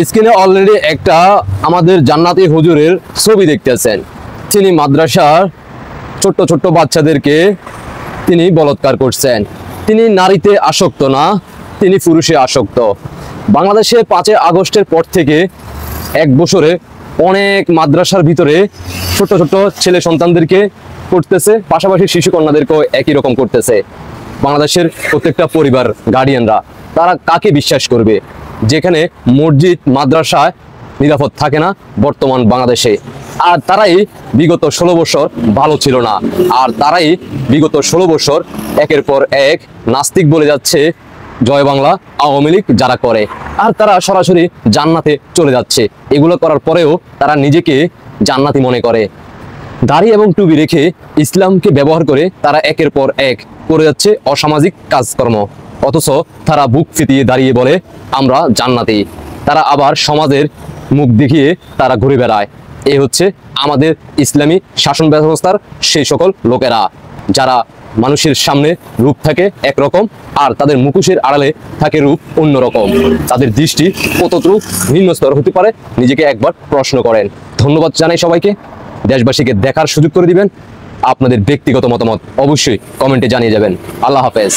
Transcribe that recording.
স্ক্রিনে অলরেডি একটা আমাদের জান্নাতি হুজুরের ছবি দেখতেছেন। তিনি মাদ্রাসার ছোট্ট ছোট্ট বাচ্চাদেরকে তিনি বলাৎকার করছেন। তিনি নারীতে আসক্ত না, তিনি পুরুষে আসক্ত। বাংলাদেশে 5 আগস্টের পর থেকে 1 বছরে অনেক মাদ্রাসার ভিতরে ছোট ছোট ছেলে সন্তানদেরকে করতেছে, পাশাপাশি শিশু কন্যাদেরকেও একই রকম করতেছে। বাংলাদেশের প্রত্যেকটা পরিবার গার্ডিয়ানরা তারা কাকে বিশ্বাস করবে, যেখানে মসজিদ মাদ্রাসায় নিরাপদ থাকে না বর্তমান বাংলাদেশে। আর তারাই বিগত 16 বছর ভালো ছিল না, আর তারাই বিগত 16 বছর একের পর এক নাস্তিক বলে যাচ্ছে জয় বাংলা আওয়ামী লীগ যারা করে, আর তারা সরাসরি জান্নাতে চলে যাচ্ছে। এগুলো করার পরেও তারা নিজেকে জান্নাতি মনে করে। দাড়ি এবং টুপি রেখে ইসলামকে ব্যবহার করে তারা একের পর এক করে যাচ্ছে অসামাজিক কাজকর্ম, অথচ তারা বুক ফিতিয়ে দাঁড়িয়ে বলে আমরা জান্নাতি। তারা আবার সমাজের মুখ দেখিয়ে তারা ঘুরে বেড়ায়। এই হচ্ছে আমাদের ইসলামী শাসন ব্যবস্থার সেই সকল লোকেরা, যারা মানুষের সামনে রূপ থাকে একরকম, আর তাদের মুখোশের আড়ালে থাকে রূপ অন্যরকম। তাদের দৃষ্টি কতটুকু ভিন্ন স্তর হতে পারে, নিজেকে একবার প্রশ্ন করেন। ধন্যবাদ জানাই সবাইকে। দেশবাসীকে দেখার সুযোগ করে দিবেন। আপনাদের ব্যক্তিগত মতামত অবশ্যই কমেন্টে জানিয়ে যাবেন। আল্লাহ হাফেজ।